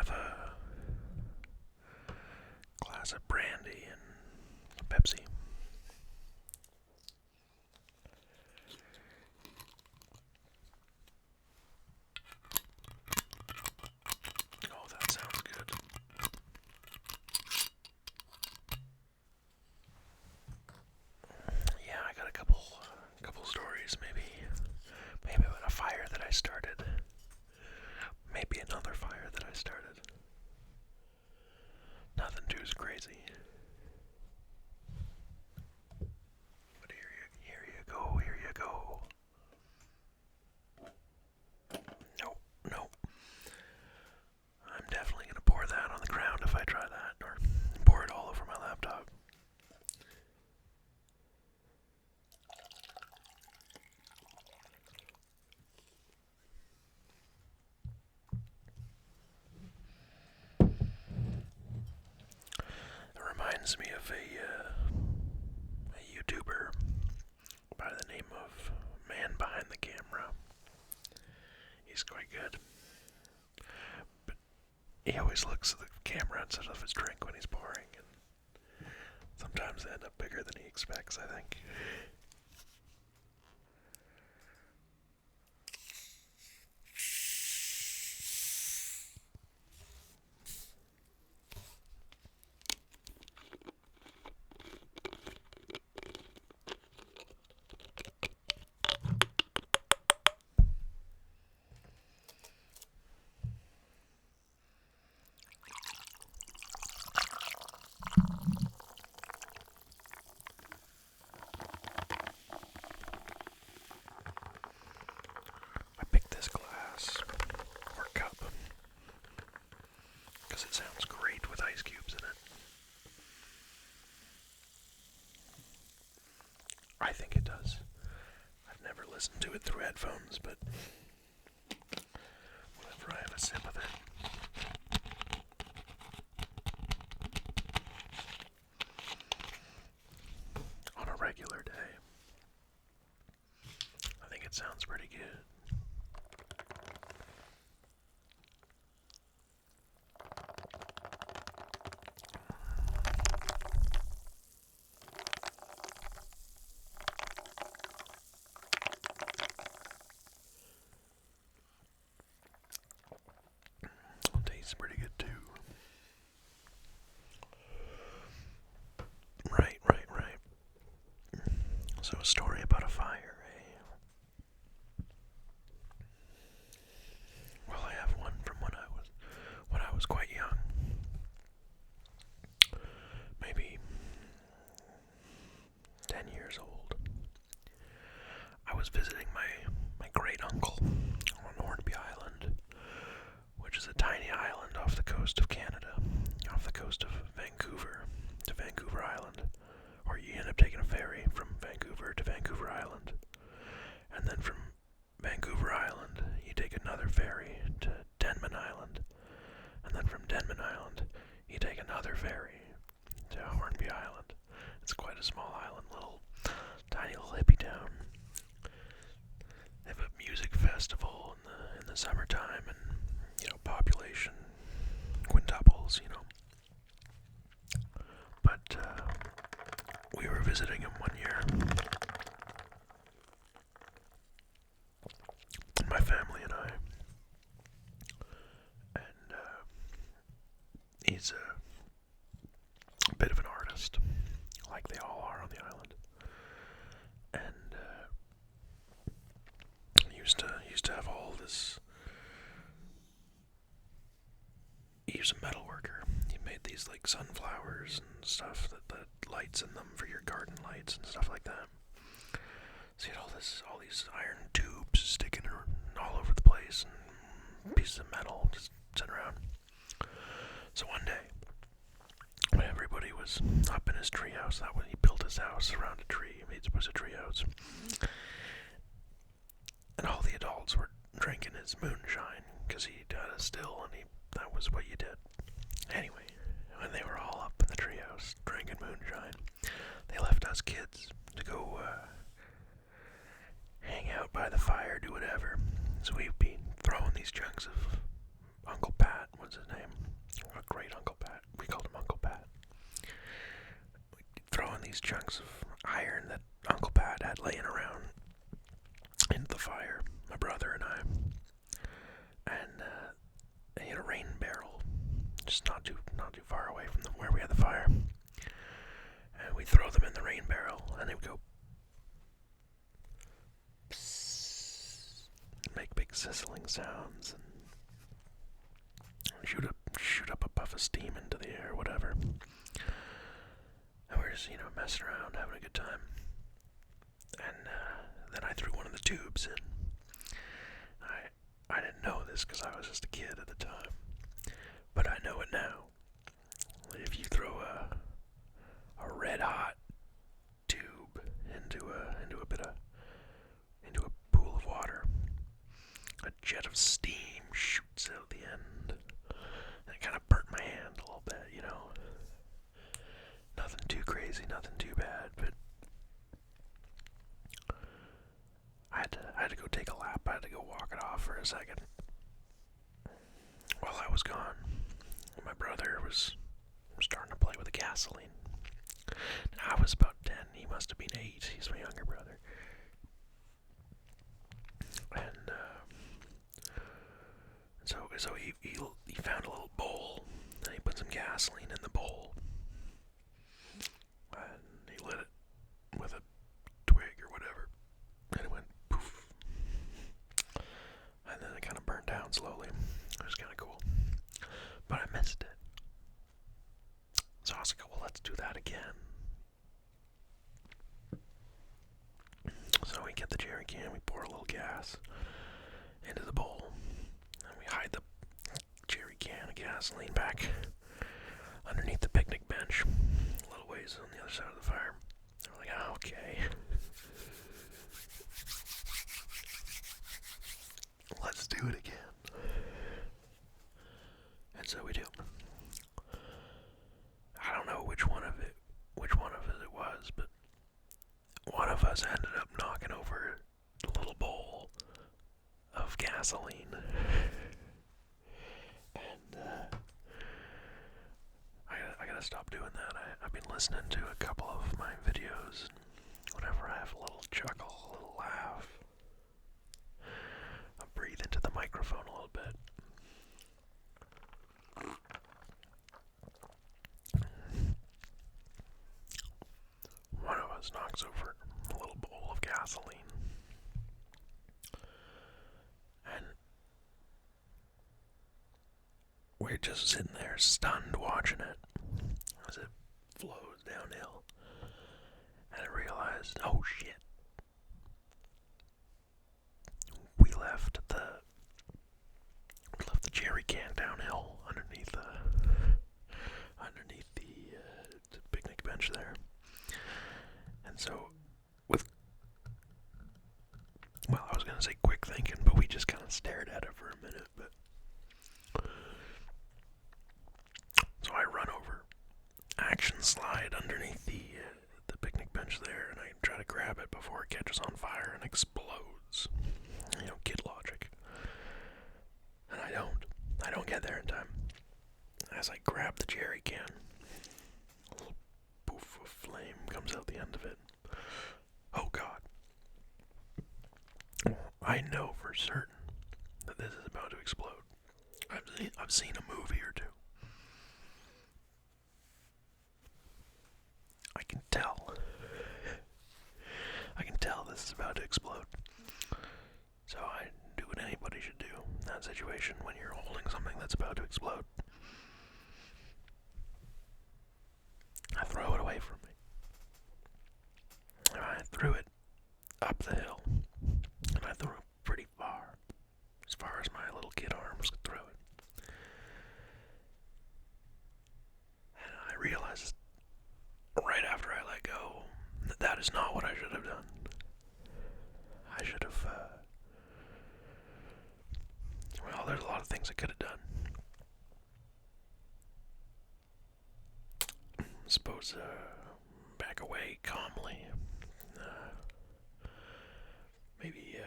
have a glass of brandy and Pepsi. Oh, that sounds good. Yeah, I got a couple stories, maybe about a fire that I started. Maybe another fire that I started. Nothing too crazy. But here you go. Nope, nope. I'm definitely gonna pour that on the ground if I try that, or pour it all over my laptop. It reminds me of a YouTuber by the name of Man Behind the Camera. He's quite good. But he always looks at the camera instead of his drink when he's pouring, and sometimes they end up bigger than he expects, I think. I picked this glass or cup because it sounds great with ice cubes in it. I think it does. I've never listened to it through headphones, but whenever I have a sip of it, on a regular day, I think it sounds pretty good. It tastes pretty good too. Right. So a story about a fire, eh? Well, I have one from when I was quite young. Maybe 10 years old. I was visiting my great uncle on Hornby Island, which is a tiny island off the coast of Canada, off the coast of Vancouver to Vancouver Island. Or you end up taking a ferry from Vancouver to Vancouver Island. And then from Vancouver Island, you take another ferry to Denman Island. And then from Denman Island, you take another ferry to Hornby Island. It's quite a small island, tiny little hippie town. They have a music festival in the summertime, and population quintuples, But we were visiting him one year. My family and I. And he's a bit of an artist, like they all are on the island. And he used to have all this. He was a metal worker. He made these like sunflowers and stuff that lights in them for your garden lights and stuff like that. So he had all these iron tubes sticking all over the place and pieces of metal just sitting around. So one day, when everybody was up in his treehouse, that when he built his house around a tree, it was a treehouse, and all the adults were drinking his moonshine because he had a still, and that was what you did. Anyway, when they were all up in the treehouse drinking moonshine, they left us kids to go hang out by the fire, do whatever. So we'd be throwing these chunks of Uncle Pat was his name. A great Uncle Pat. We called him Uncle Pat. We'd throw in these chunks of iron that Uncle Pat had laying around into the fire, my brother and I. And he had a rain barrel, just not too far away from where we had the fire. And we'd throw them in the rain barrel, and they would go psst, make big sizzling sounds, and shoot up a puff of steam into the air, whatever. And we're just, messing around, having a good time. And then I threw one of the tubes in. I didn't know this because I was just a kid at the time, but I know it now. If you throw a red hot tube into a pool of water, a jet of steam shoots out the end, and it kind of burnt my hand a little bit. Nothing too crazy, nothing too bad, but I had to go take a lap. I had to go walk it off for a second. While I was gone, my brother was starting to play with the gasoline. I was about 10. He must have been 8. He's my younger brother. And so he found a little bowl, and he put some gasoline in the bowl, and he lit it with a twig or whatever, and it went poof, and then it kind of burned down slowly. It was kind of cool, but I missed it. So I was like, well, let's do that again. So we get the jerry can, we pour a little gas into the bowl, and we hide the jerry can of gasoline back underneath the picnic bench, a little ways on the other side of the fire. And we're like, oh, okay. Let's do it again. And so we do. I don't know which one of us it was, but one of us ended up knocking over the little bowl of gasoline. And I gotta stop doing that. I've been listening to a couple of my videos, and whenever I have a little chuckle, a little laugh, I breathe into the microphone a little bit. One of us knocks over a little bowl of gasoline, and we're just sitting there stunned watching it as it flows downhill. And I realized, oh shit, we left the jerry can downhill underneath the picnic bench there. And so, I was gonna say quick thinking, but we just kind of stared at it for a minute. But so I run over, action slide underneath the picnic bench there, and I try to grab it before it catches on fire and explodes. Kid logic. And I don't get there in time. As I grab the jerry can, a little poof of flame comes out the end of it. Oh God. I know for certain that this is about to explode. I've seen a movie or two. I can tell this is about to explode. So I do what anybody should do in that situation when you're holding something that's about to explode. I throw it away from me. And I threw it up the hill. And I threw it pretty far. As far as my little kid arms could throw it. And I realized right after I let go that is not what I should have done. I should have, there's a lot of things I could have done. I suppose, back away calmly. Maybe,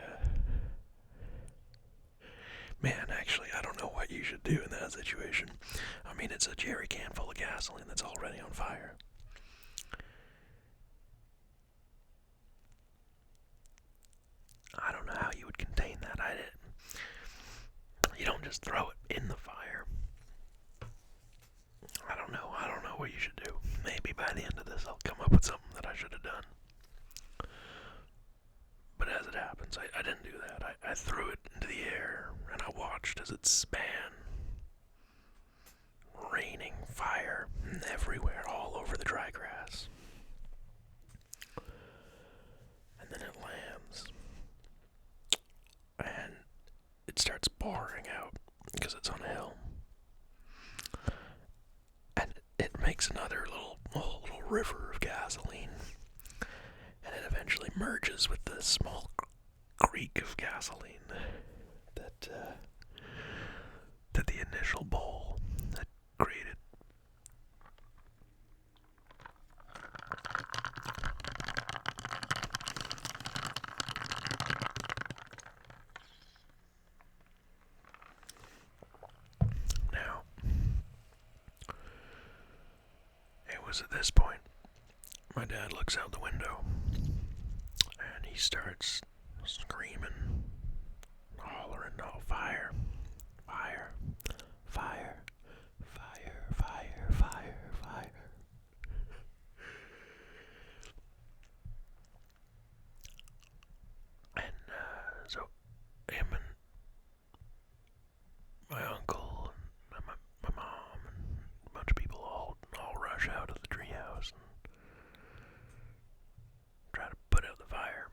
man, actually, I don't know what you should do in that situation. I mean, it's a jerry can full of gasoline that's already on fire. I don't know how you would contain that. You don't just throw it in the fire. I don't know what you should do. Maybe by the end of this I'll come up with something that I should have done. But as it happens, I didn't do that. I threw it into the air, and I watched as it span, raining fire everywhere, all over the dry grass. And then it lands, and it starts pouring out, because it's on a hill. And it makes another little river of gasoline. And it eventually merges with the small creek of gasoline that the initial bowl had created. Now, it was at this point my dad looks out the window and he starts screaming, hollering, "Oh, fire, fire, fire, fire, fire, fire, fire." And so him and my uncle and my mom and a bunch of people all rush out of the treehouse and try to put out the fire.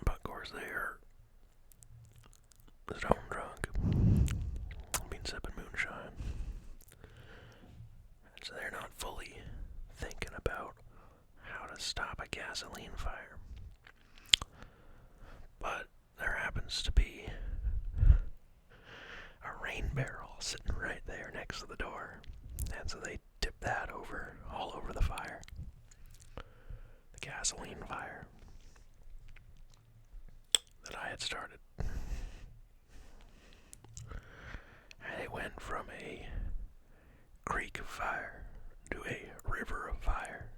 But of course they are stone drunk, been sipping moonshine, and so they're not fully thinking about how to stop a gasoline fire. But there happens to be a rain barrel sitting right there next to the door, and so they tip that over, all over the fire. The gasoline fire that I had started. And it went from a creek of fire to a river of fire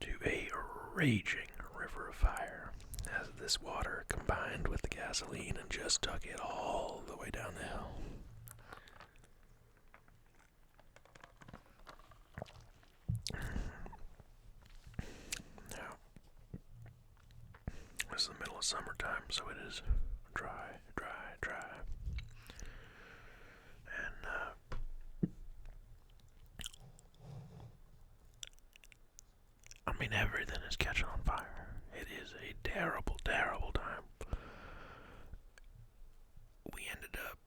to a raging river of fire as this water combined with the gasoline and just took it all the way down the hill. Now, this is the middle of summertime, so it is dry. And, I mean, everything is catching on fire. It is a terrible, terrible time. We ended up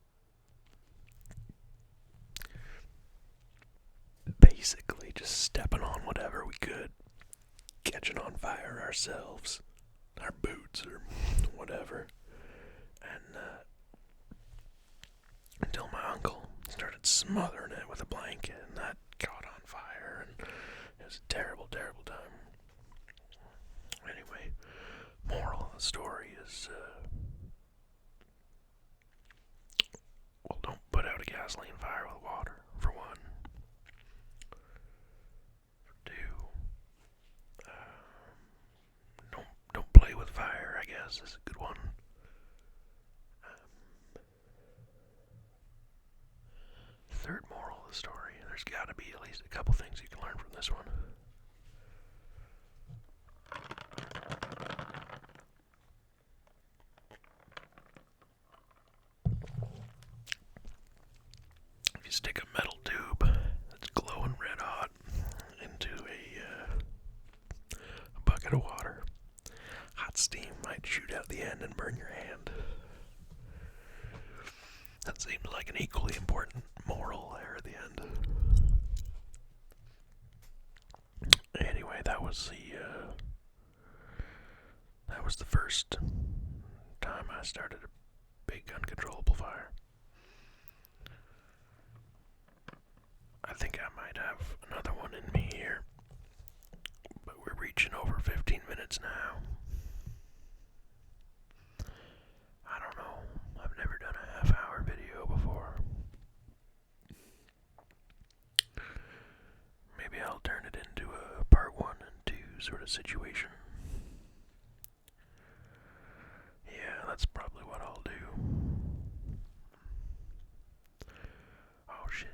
basically just stepping on whatever we could, catching on fire ourselves, our boots or whatever, and until my uncle started smothering it with a blanket, and that caught on fire, and it was a terrible, terrible time. Anyway, moral of the story is, well, don't put out a gasoline fire with water, for one. For two, don't play with fire, I guess, is a good one. Third moral of the story, there's got to be at least a couple things you can learn from this one. If you stick a metal tube that's glowing red hot into a bucket of water, hot steam might shoot out the end and burn your hand. That seems like an equally important moral there at the end. Anyway, that was the first time I started a big uncontrollable fire. I think I might have another one in me here, but we're reaching over 15 minutes now. I don't know. I've never done a half hour. of situation. Yeah, that's probably what I'll do. Oh shit.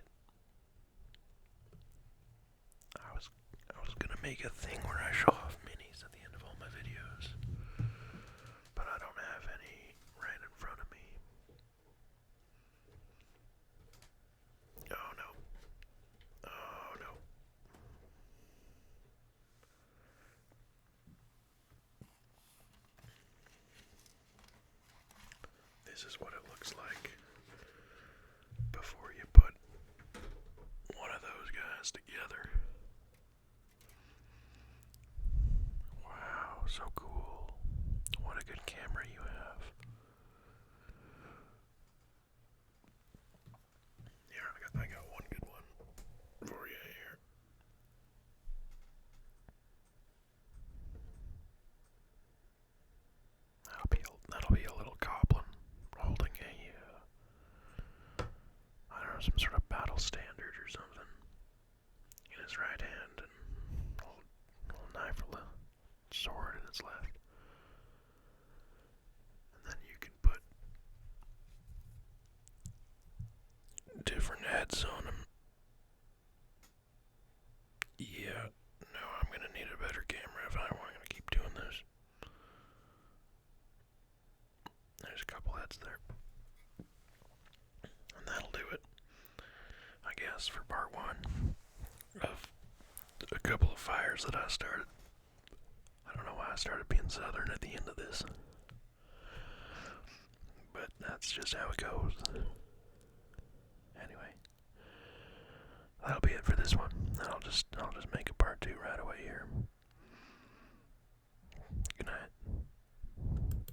I was gonna make a thing where I show off minis at the end of all my videos, but I don't have any right in front of me. Oh no. Oh no. This is what it looks like before you put one of those guys together. Wow, so cool. What a good camera you have. Here, I got one good one for you here. That'll be a little goblin holding I don't know, some sort of battle standard or something in his right hand, and a little knife or a sword in his left. And then you can put different heads on him. Yeah, no, I'm gonna need a better camera if I want to keep doing this. There's a couple heads there. And that'll do it, I guess, for part one of a couple of fires that I started. I don't know why I started being southern at the end of this, but that's just how it goes.